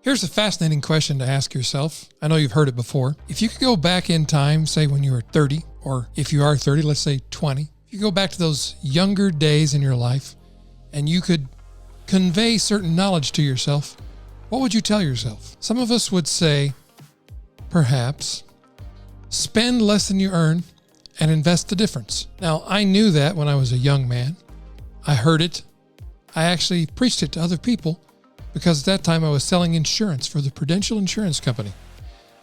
Here's a fascinating question to ask yourself. I know you've heard it before. If you could go back in time, say when you were 30, or if you are 30, let's say 20, if you go back to those younger days in your life and you could convey certain knowledge to yourself, what would you tell yourself? Some of us would say, perhaps, spend less than you earn and invest the difference. Now, I knew that when I was a young man. I heard it. I actually preached it to other people because at that time I was selling insurance for the Prudential Insurance Company.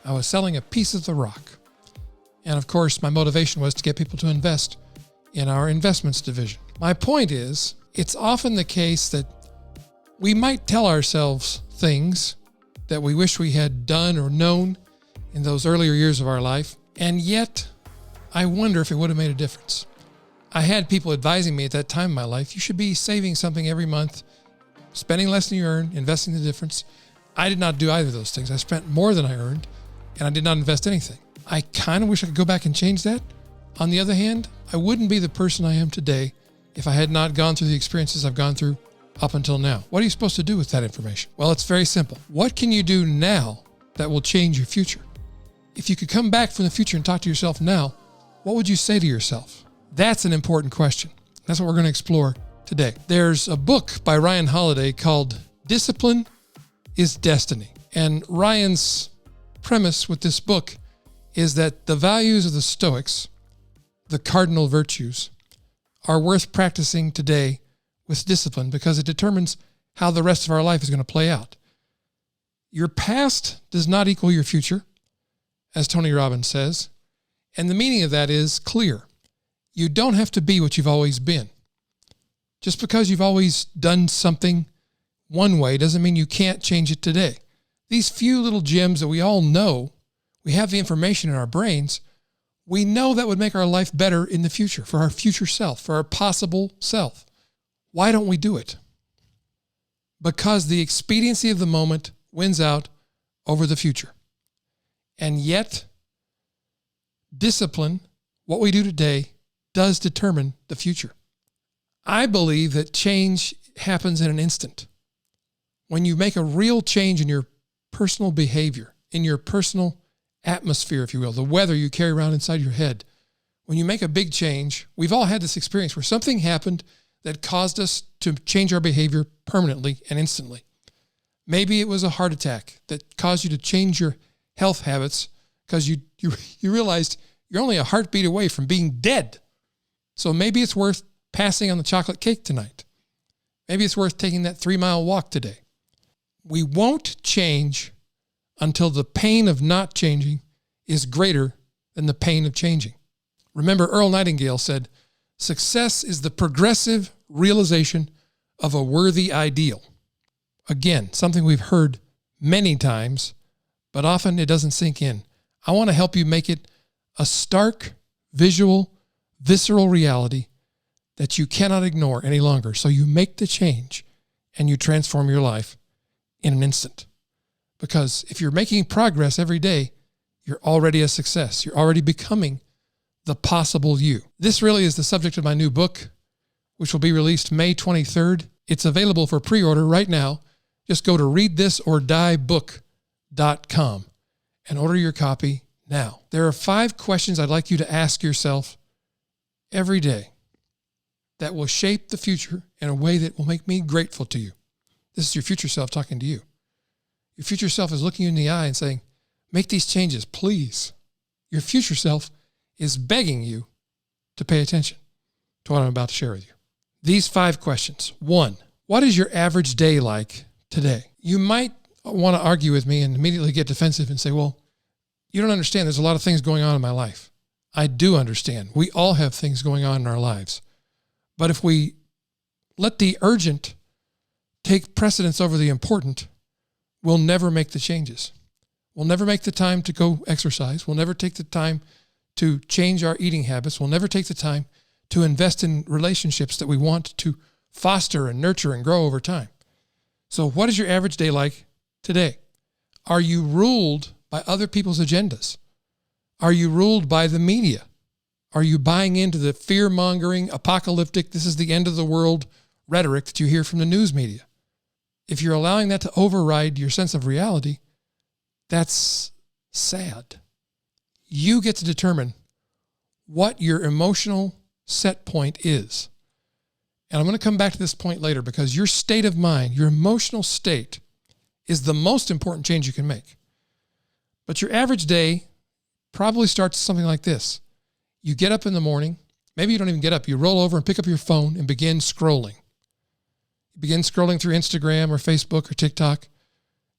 I was selling a piece of the rock. And of course, my motivation was to get people to invest in our investments division. My point is, it's often the case that we might tell ourselves things that we wish we had done or known in those earlier years of our life, and yet I wonder if it would have made a difference. I had people advising me at that time in my life, you should be saving something every month, spending less than you earn, investing the difference. I did not do either of those things. I spent more than I earned, and I did not invest anything. I kind of wish I could go back and change that. On the other hand, I wouldn't be the person I am today if I had not gone through the experiences I've gone through up until now. What are you supposed to do with that information? Well, it's very simple. What can you do now that will change your future? If you could come back from the future and talk to yourself now, what would you say to yourself? That's an important question. That's what we're going to explore today. There's a book by Ryan Holiday called Discipline is Destiny. And Ryan's premise with this book is that the values of the Stoics, the cardinal virtues, are worth practicing today with discipline because it determines how the rest of our life is going to play out. Your past does not equal your future, as Tony Robbins says, and the meaning of that is clear. You don't have to be what you've always been. Just because you've always done something one way doesn't mean you can't change it today. These few little gems that we all know, we have the information in our brains, we know that would make our life better in the future, for our future self, for our possible self. Why don't we do it? Because the expediency of the moment wins out over the future. And yet, discipline, what we do today, does determine the future. I believe that change happens in an instant. When you make a real change in your personal behavior, in your personal atmosphere, if you will, the weather you carry around inside your head, when you make a big change, we've all had this experience where something happened that caused us to change our behavior permanently and instantly. Maybe it was a heart attack that caused you to change your health habits because you realized you're only a heartbeat away from being dead. So maybe it's worth passing on the chocolate cake tonight. Maybe it's worth taking that 3-mile walk today. We won't change until the pain of not changing is greater than the pain of changing. Remember, Earl Nightingale said, success is the progressive realization of a worthy ideal. Again, something we've heard many times, but often it doesn't sink in. I want to help you make it a stark, visual, visceral reality that you cannot ignore any longer. So you make the change and you transform your life in an instant. Because if you're making progress every day, you're already a success. You're already becoming the possible you. This really is the subject of my new book, which will be released May 23rd. It's available for pre-order right now. Just go to readthisorddiebook.com and order your copy now. There are 5 questions I'd like you to ask yourself every day that will shape the future in a way that will make me grateful to you. This is your future self talking to you. Your future self is looking you in the eye and saying, make these changes, please. Your future self is begging you to pay attention to what I'm about to share with you. These 5 questions. 1, what is your average day like today? You might want to argue with me and immediately get defensive and say, well, you don't understand. There's a lot of things going on in my life. I do understand. We all have things going on in our lives. But if we let the urgent take precedence over the important, we'll never make the changes. We'll never make the time to go exercise. We'll never take the time to change our eating habits. We'll never take the time to invest in relationships that we want to foster and nurture and grow over time. So what is your average day like today? Are you ruled by other people's agendas? Are you ruled by the media? Are you buying into the fear-mongering, apocalyptic, this is the end of the world rhetoric that you hear from the news media? if you're allowing that to override your sense of reality, that's sad. You get to determine what your emotional set point is. And I'm going to come back to this point later because your state of mind, your emotional state, is the most important change you can make. But your average day probably starts something like this. You get up in the morning. Maybe you don't even get up. You roll over and pick up your phone and begin scrolling. You begin scrolling through Instagram or Facebook or TikTok,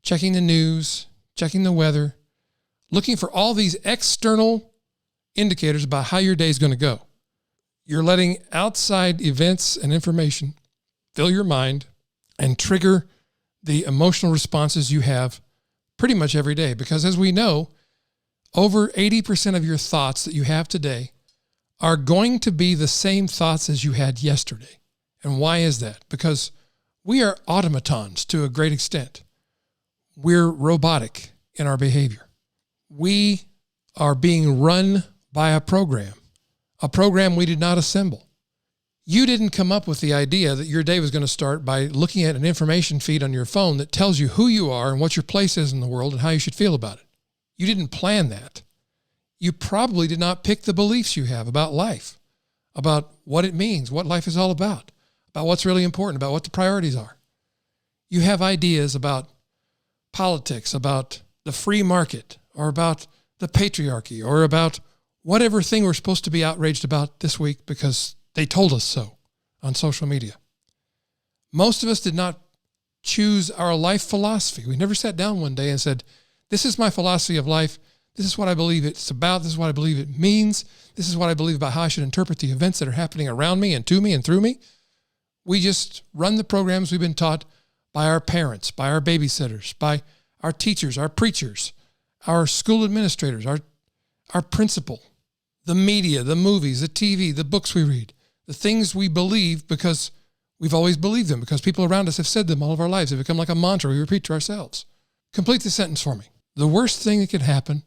checking the news, checking the weather, looking for all these external indicators about how your day is going to go. You're letting outside events and information fill your mind and trigger the emotional responses you have pretty much every day. Because as we know, over 80% of your thoughts that you have today are going to be the same thoughts as you had yesterday. And why is that? Because we are automatons to a great extent. We're robotic in our behavior. We are being run by a program we did not assemble. You didn't come up with the idea that your day was going to start by looking at an information feed on your phone that tells you who you are and what your place is in the world and how you should feel about it. You didn't plan that. You probably did not pick the beliefs you have about life, about what it means, what life is all about what's really important, about what the priorities are. You have ideas about politics, about the free market, or about the patriarchy, or about whatever thing we're supposed to be outraged about this week because they told us so on social media. Most of us did not choose our life philosophy. We never sat down one day and said, this is my philosophy of life. This is what I believe it's about. This is what I believe it means. This is what I believe about how I should interpret the events that are happening around me and to me and through me. We just run the programs we've been taught by our parents, by our babysitters, by our teachers, our preachers, our school administrators, our principal, the media, the movies, the TV, the books we read, the things we believe because we've always believed them, because people around us have said them all of our lives. They've become like a mantra we repeat to ourselves. Complete the sentence for me. The worst thing that could happen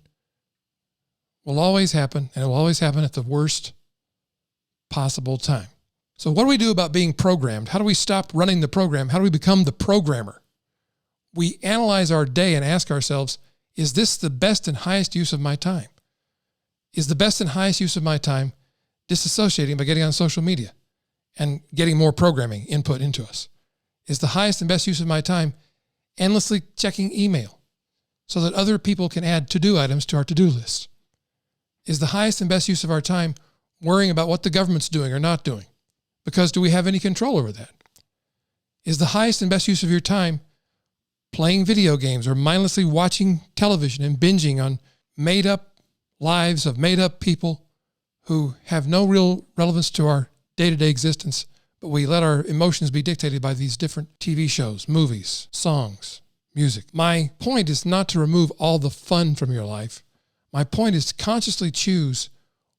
will always happen, and it will always happen at the worst possible time. So what do we do about being programmed? How do we stop running the program? How do we become the programmer? We analyze our day and ask ourselves, is this the best and highest use of my time? Is the best and highest use of my time disassociating by getting on social media and getting more programming input into us? Is the highest and best use of my time endlessly checking email so that other people can add to-do items to our to-do list? Is the highest and best use of our time worrying about what the government's doing or not doing? Because do we have any control over that? Is the highest and best use of your time playing video games or mindlessly watching television and binging on made-up lives of made-up people who have no real relevance to our day-to-day existence, but we let our emotions be dictated by these different TV shows, movies, songs, music? My point is not to remove all the fun from your life. My point is to consciously choose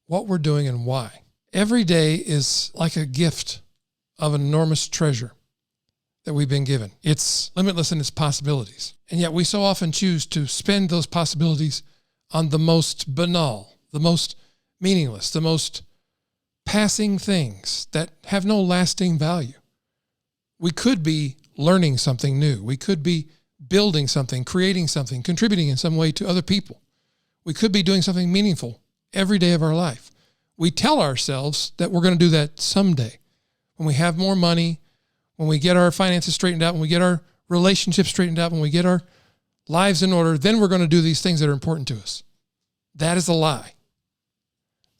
what we're doing and why. Every day is like a gift of an enormous treasure that we've been given. It's limitless in its possibilities. And yet we so often choose to spend those possibilities on the most banal, the most meaningless, the most passing things that have no lasting value. We could be learning something new. We could be building something, creating something, contributing in some way to other people. We could be doing something meaningful every day of our life. We tell ourselves that we're going to do that someday. When we have more money, when we get our finances straightened out, when we get our relationships straightened out, when we get our lives in order, then we're going to do these things that are important to us. That is a lie.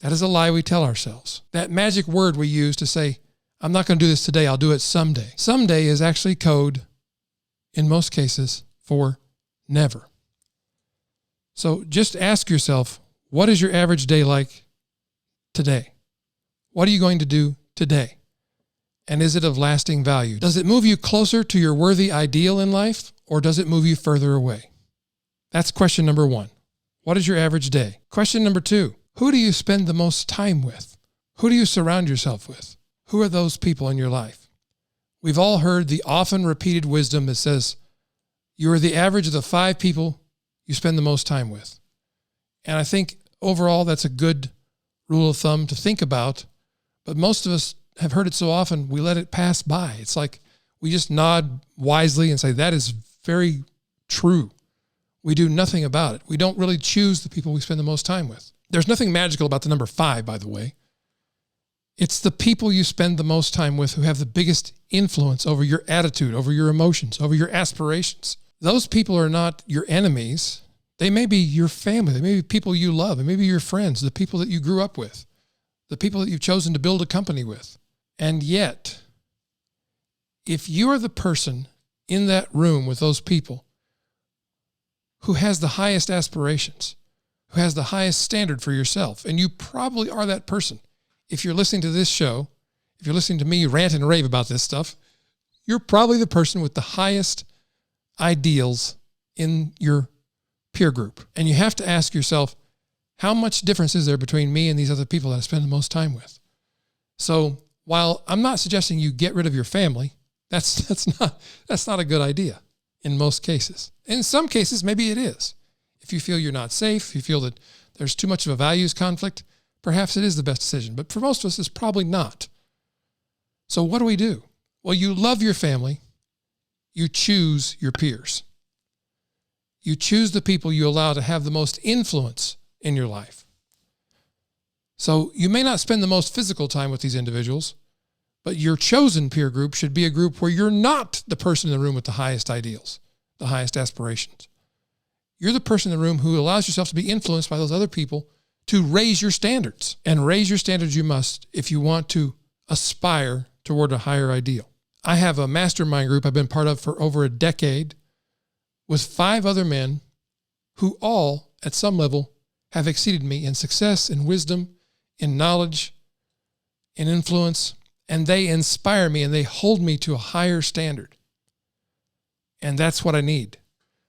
That is a lie we tell ourselves. That magic word we use to say, I'm not going to do this today, I'll do it someday. Someday is actually code, in most cases, for never. So just ask yourself, what is your average day like today? What are you going to do today? And is it of lasting value? Does it move you closer to your worthy ideal in life, or does it move you further away? That's question number one. What is your average day? Question number two, who do you spend the most time with? Who do you surround yourself with? Who are those people in your life? We've all heard the often repeated wisdom that says, you are the average of the 5 people you spend the most time with. And I think overall that's a good rule of thumb to think about, but most of us have heard it so often we let it pass by. It's like We just nod wisely and say, that is very true. We do nothing about it. We don't really choose the people we spend the most time with. There's nothing magical about the number 5, by the way. It's the people you spend the most time with who have the biggest influence over your attitude, over your emotions, over your aspirations. Those people are not your enemies. They may be your family. They may be people you love. They may be your friends, the people that you grew up with, the people that you've chosen to build a company with. And yet, if you are the person in that room with those people who has the highest aspirations, who has the highest standard for yourself, and you probably are that person. If you're listening to this show, if you're listening to me rant and rave about this stuff, you're probably the person with the highest ideals in your peer group. And you have to ask yourself, how much difference is there between me and these other people that I spend the most time with? So while I'm not suggesting you get rid of your family, that's not a good idea in most cases. In some cases, maybe it is. If you feel you're not safe, if you feel that there's too much of a values conflict, perhaps it is the best decision. But for most of us, it's probably not. So what do we do? Well, you love your family. You choose your peers. You choose the people you allow to have the most influence in your life. So you may not spend the most physical time with these individuals, but your chosen peer group should be a group where you're not the person in the room with the highest ideals, the highest aspirations. You're the person in the room who allows yourself to be influenced by those other people to raise your standards. And raise your standards you must if you want to aspire toward a higher ideal. I have a mastermind group I've been part of for over a decade with 5 other men who all, at some level, have exceeded me in success, in wisdom, in knowledge, in influence, and they inspire me and they hold me to a higher standard. And that's what I need.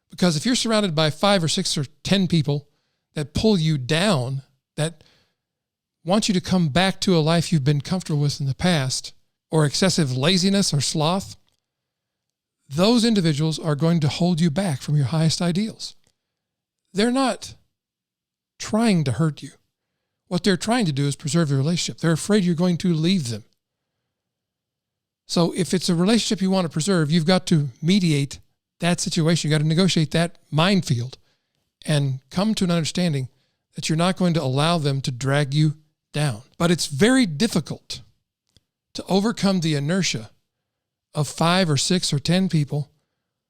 Because if you're surrounded by 5 or 6 or 10 people that pull you down, that want you to come back to a life you've been comfortable with in the past, or excessive laziness or sloth, those individuals are going to hold you back from your highest ideals. They're not trying to hurt you. What they're trying to do is preserve the relationship. They're afraid you're going to leave them. So if it's a relationship you want to preserve, you've got to mediate that situation. You've got to negotiate that minefield and come to an understanding that you're not going to allow them to drag you down. But it's very difficult to overcome the inertia of 5 or 6 or 10 people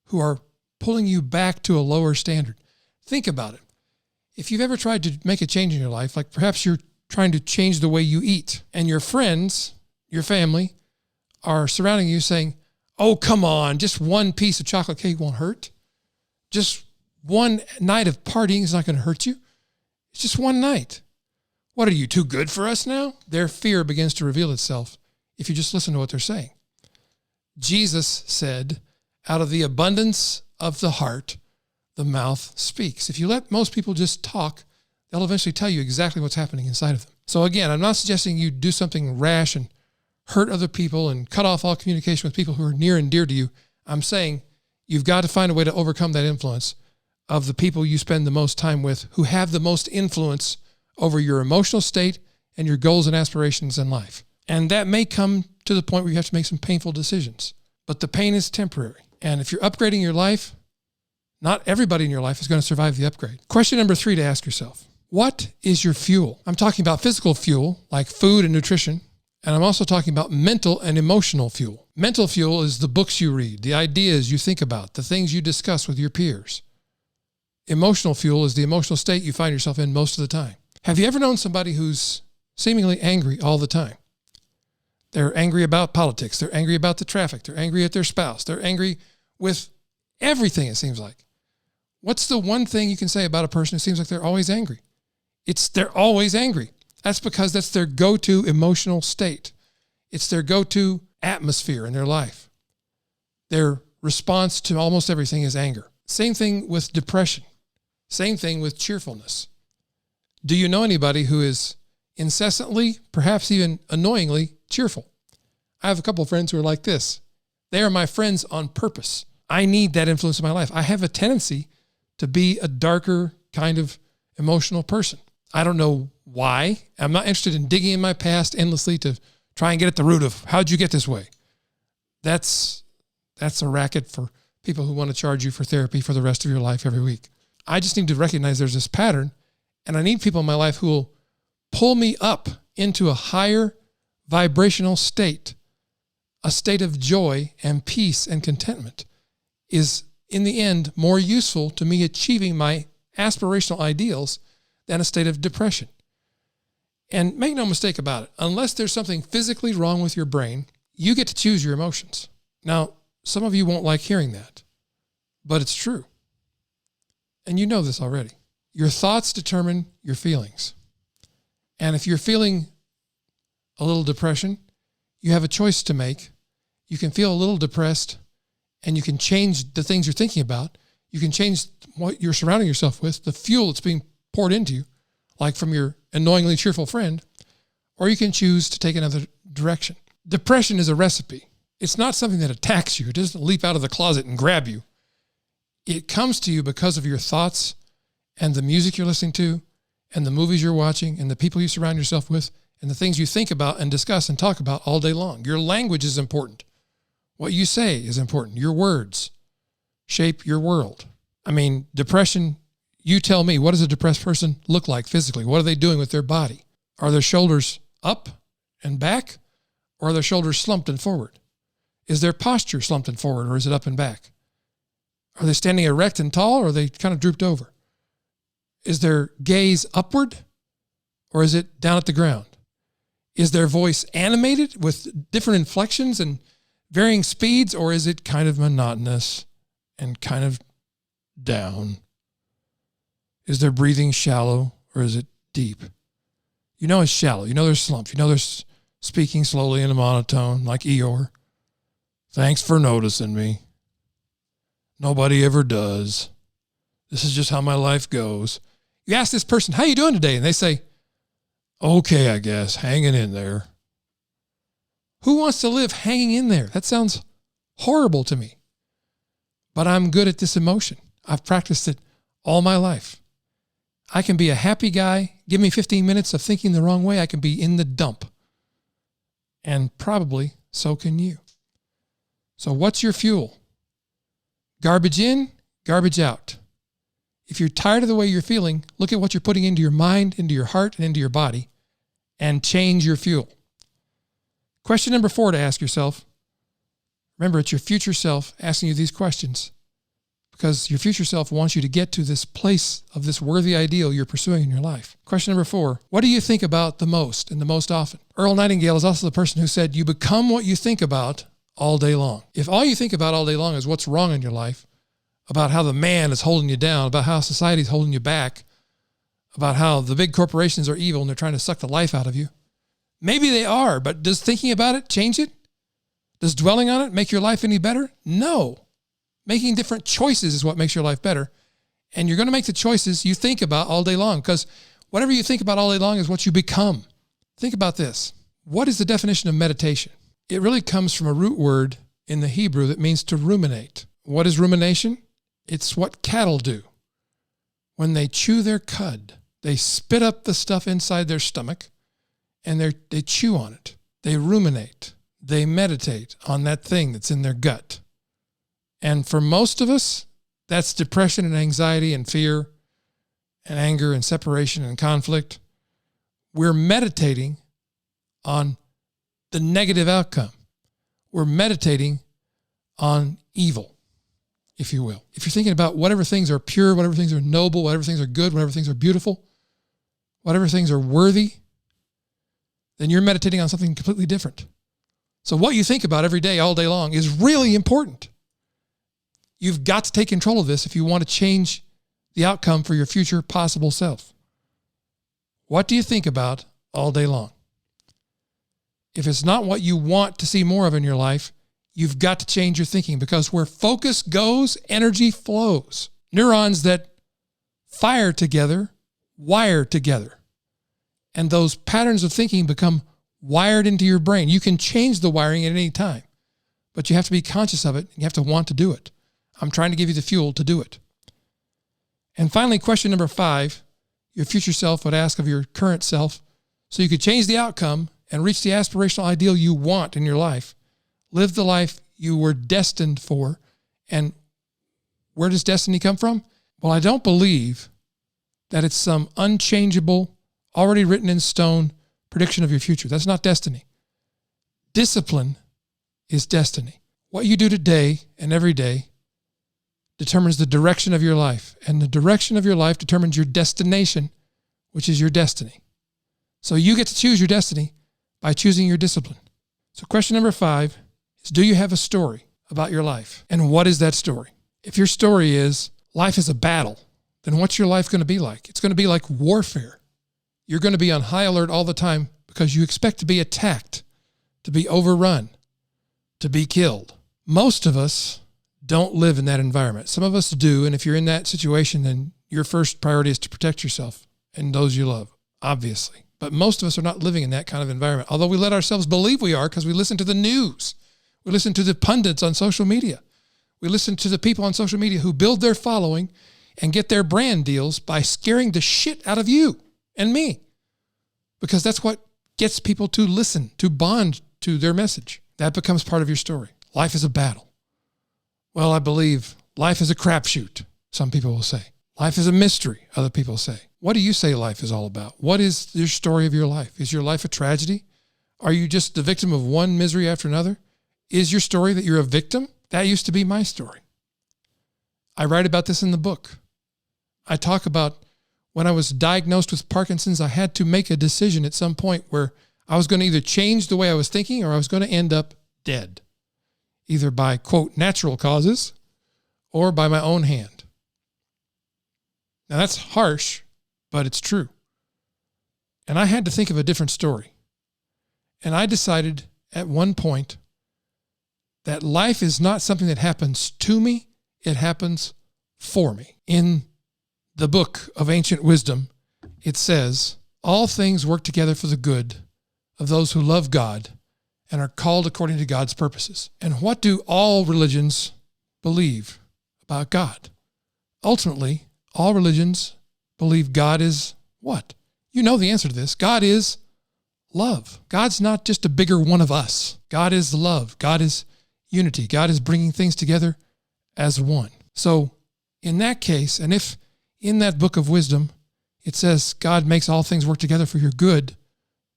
who are pulling you back to a lower standard. Think about it. If you've ever tried to make a change in your life, like perhaps you're trying to change the way you eat, and your friends, your family, are surrounding you saying, oh, come on, just one piece of chocolate cake won't hurt. Just one night of partying is not going to hurt you. It's just one night. What are you, too good for us now? Their fear begins to reveal itself if you just listen to what they're saying. Jesus said, out of the abundance of the heart, the mouth speaks. If you let most people just talk, they'll eventually tell you exactly what's happening inside of them. So again, I'm not suggesting you do something rash and hurt other people and cut off all communication with people who are near and dear to you. I'm saying you've got to find a way to overcome that influence of the people you spend the most time with who have the most influence over your emotional state and your goals and aspirations in life. And that may come to the point where you have to make some painful decisions, but the pain is temporary. And if you're upgrading your life, not everybody in your life is going to survive the upgrade. Question number 3 to ask yourself, what is your fuel? I'm talking about physical fuel, like food and nutrition, and I'm also talking about mental and emotional fuel. Mental fuel is the books you read, the ideas you think about, the things you discuss with your peers. Emotional fuel is the emotional state you find yourself in most of the time. Have you ever known somebody who's seemingly angry all the time? They're angry about politics. They're angry about the traffic. They're angry at their spouse. They're angry with everything, it seems like. What's the one thing you can say about a person who seems like they're always angry? They're always angry. That's because that's their go-to emotional state. It's their go-to atmosphere in their life. Their response to almost everything is anger. Same thing with depression. Same thing with cheerfulness. Do you know anybody who is incessantly, perhaps even annoyingly, cheerful? I have a couple of friends who are like this. They are my friends on purpose. I need that influence in my life. I have a tendency to be a darker kind of emotional person. I don't know why. I'm not interested in digging in my past endlessly to try and get at the root of how'd you get this way. That's That's a racket for people who want to charge you for therapy for the rest of your life every week. I just need to recognize there's this pattern, and I need people in my life who will pull me up into a higher vibrational state. A state of joy and peace and contentment is, in the end, more useful to me achieving my aspirational ideals than a state of depression. And make no mistake about it, unless there's something physically wrong with your brain, you get to choose your emotions. Now, some of you won't like hearing that, but it's true. And you know this already. Your thoughts determine your feelings. And if you're feeling a little depression, you have a choice to make. You can feel a little depressed and you can change the things you're thinking about. You can change what you're surrounding yourself with, the fuel that's being poured into you, like from your annoyingly cheerful friend, or you can choose to take another direction. Depression is a recipe. It's not something that attacks you. It doesn't leap out of the closet and grab you. It comes to you because of your thoughts and the music you're listening to and the movies you're watching and the people you surround yourself with and the things you think about and discuss and talk about all day long. Your language is important. What you say is important. Your words shape your world. I mean, depression, you tell me, what does a depressed person look like physically? What are they doing with their body? Are their shoulders up and back, or are their shoulders slumped and forward? Is their posture slumped and forward, or is it up and back? Are they standing erect and tall, or are they kind of drooped over? Is their gaze upward, or is it down at the ground? Is their voice animated with different inflections and varying speeds, or is it kind of monotonous and kind of down? Is their breathing shallow, or is it deep? You know it's shallow. You know there's slumps. You know there's speaking slowly in a monotone, like Eeyore. Thanks for noticing me. Nobody ever does. This is just how my life goes. You ask this person, how you doing today? And they say, okay, I guess, hanging in there. Who wants to live hanging in there? That sounds horrible to me. But I'm good at this emotion. I've practiced it all my life. I can be a happy guy. Give me 15 minutes of thinking the wrong way. I can be in the dump. And probably so can you. So what's your fuel? Garbage in, garbage out. If you're tired of the way you're feeling, look at what you're putting into your mind, into your heart, and into your body, and change your fuel. Question number 4 to ask yourself. Remember, it's your future self asking you these questions because your future self wants you to get to this place of this worthy ideal you're pursuing in your life. Question number 4, what do you think about the most and the most often? Earl Nightingale is also the person who said, you become what you think about all day long. If all you think about all day long is what's wrong in your life, about how the man is holding you down, about how society is holding you back, about how the big corporations are evil and they're trying to suck the life out of you, maybe they are, but does thinking about it change it? Does dwelling on it make your life any better? No. Making different choices is what makes your life better. And you're going to make the choices you think about all day long because whatever you think about all day long is what you become. Think about this. What is the definition of meditation? It really comes from a root word in the Hebrew that means to ruminate. What is rumination? It's what cattle do. When they chew their cud, they spit up the stuff inside their stomach and they chew on it. They ruminate. They meditate on that thing that's in their gut. And for most of us, that's depression and anxiety and fear and anger and separation and conflict. We're meditating on the negative outcome. We're meditating on evil, if you will. If you're thinking about whatever things are pure, whatever things are noble, whatever things are good, whatever things are beautiful, whatever things are worthy, then you're meditating on something completely different. So what you think about every day, all day long, is really important. You've got to take control of this if you want to change the outcome for your future possible self. What do you think about all day long? If it's not what you want to see more of in your life, you've got to change your thinking because where focus goes, energy flows. Neurons that fire together, wire together. And those patterns of thinking become wired into your brain. You can change the wiring at any time, but you have to be conscious of it and you have to want to do it. I'm trying to give you the fuel to do it. And finally, question number 5, your future self would ask of your current self, so you could change the outcome and reach the aspirational ideal you want in your life. Live the life you were destined for. And where does destiny come from? Well, I don't believe that it's some unchangeable, already written in stone prediction of your future. That's not destiny. Discipline is destiny. What you do today and every day determines the direction of your life, and the direction of your life determines your destination, which is your destiny. So you get to choose your destiny by choosing your discipline. So question number 5 is, do you have a story about your life? And what is that story? If your story is life is a battle, then what's your life going to be like? It's going to be like warfare. You're going to be on high alert all the time because you expect to be attacked, to be overrun, to be killed. Most of us don't live in that environment. Some of us do, and if you're in that situation, then your first priority is to protect yourself and those you love, obviously. But most of us are not living in that kind of environment, although we let ourselves believe we are because we listen to the news. We listen to the pundits on social media. We listen to the people on social media who build their following and get their brand deals by scaring the shit out of you and me, because that's what gets people to listen, to bond to their message. That becomes part of your story. Life is a battle. Well, I believe life is a crapshoot, some people will say. Life is a mystery, other people say. What do you say life is all about? What is your story of your life? Is your life a tragedy? Are you just the victim of one misery after another? Is your story that you're a victim? That used to be my story. I write about this in the book. I talk about when I was diagnosed with Parkinson's, I had to make a decision at some point where I was going to either change the way I was thinking or I was going to end up dead, either by, quote, natural causes or by my own hand. Now that's harsh, but it's true. And I had to think of a different story. And I decided at one point that life is not something that happens to me, it happens for me. In the book of ancient wisdom, it says, all things work together for the good of those who love God and are called according to God's purposes. And what do all religions believe about God? Ultimately, all religions believe God is what? You know the answer to this. God is love. God's not just a bigger one of us. God is love. God is unity. God is bringing things together as one. So in that case, and if in that book of wisdom, it says God makes all things work together for your good,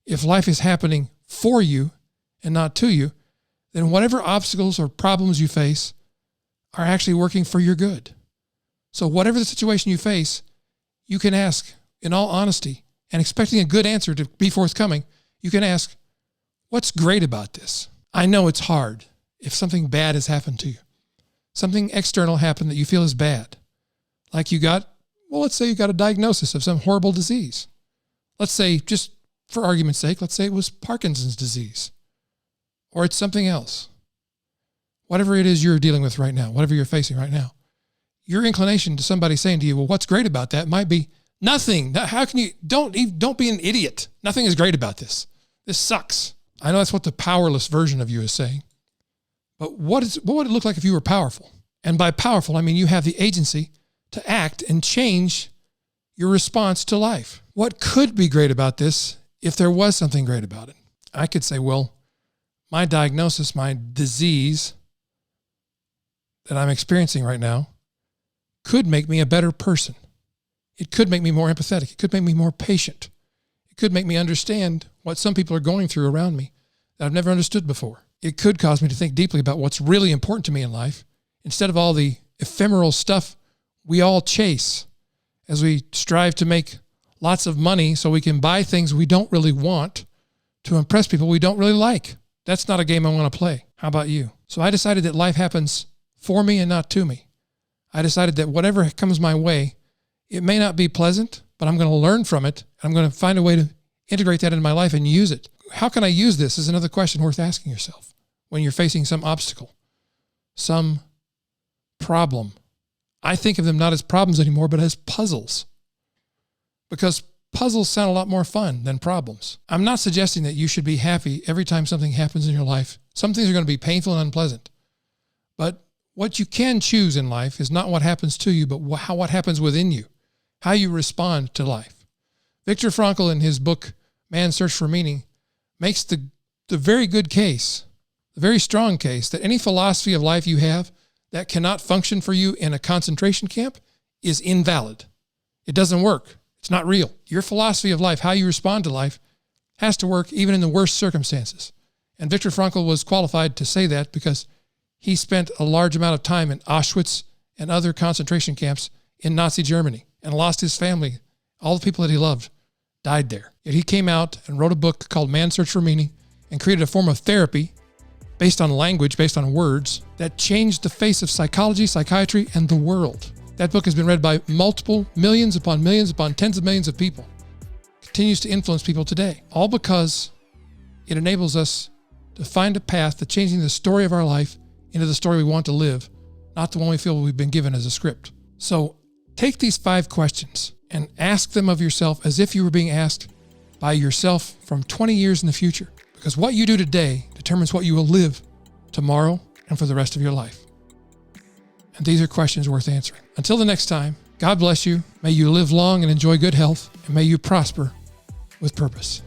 if life is happening for you and not to you, then whatever obstacles or problems you face are actually working for your good. So whatever the situation you face, you can ask in all honesty and expecting a good answer to be forthcoming. You can ask, what's great about this? I know it's hard if something bad has happened to you. Something external happened that you feel is bad. Like let's say you got a diagnosis of some horrible disease. Let's say, just for argument's sake, let's say it was Parkinson's disease. Or it's something else. Whatever it is you're dealing with right now, whatever you're facing right now, your inclination to somebody saying to you, well, what's great about that might be nothing. How can you, don't be an idiot. Nothing is great about this. This sucks. I know that's what the powerless version of you is saying. But what would it look like if you were powerful? And by powerful, I mean you have the agency to act and change your response to life. What could be great about this if there was something great about it? I could say, well, my diagnosis, my disease that I'm experiencing right now could make me a better person. It could make me more empathetic. It could make me more patient. It could make me understand what some people are going through around me that I've never understood before. It could cause me to think deeply about what's really important to me in life instead of all the ephemeral stuff we all chase as we strive to make lots of money so we can buy things we don't really want to impress people we don't really like. That's not a game I want to play. How about you? So I decided that life happens for me and not to me. I decided that whatever comes my way, it may not be pleasant, but I'm going to learn from it. I'm going to find a way to integrate that into my life and use it. How can I use this is another question worth asking yourself when you're facing some obstacle, some problem. I think of them not as problems anymore, but as puzzles, because puzzles sound a lot more fun than problems. I'm not suggesting that you should be happy every time something happens in your life. Some things are going to be painful and unpleasant, but what you can choose in life is not what happens to you, but what happens within you, how you respond to life. Viktor Frankl, in his book, Man's Search for Meaning, makes the very good case, a very strong case that any philosophy of life you have that cannot function for you in a concentration camp is invalid. It doesn't work. It's not real. Your philosophy of life, how you respond to life, has to work even in the worst circumstances. And Viktor Frankl was qualified to say that because he spent a large amount of time in Auschwitz and other concentration camps in Nazi Germany and lost his family. All the people that he loved died there. Yet he came out and wrote a book called Man's Search for Meaning and created a form of therapy based on language, based on words, that changed the face of psychology, psychiatry, and the world. That book has been read by multiple millions upon tens of millions of people. It continues to influence people today, all because it enables us to find a path to changing the story of our life into the story we want to live, not the one we feel we've been given as a script. So take these 5 questions and ask them of yourself as if you were being asked by yourself from 20 years in the future. Because what you do today determines what you will live tomorrow and for the rest of your life. And these are questions worth answering. Until the next time, God bless you. May you live long and enjoy good health, and may you prosper with purpose.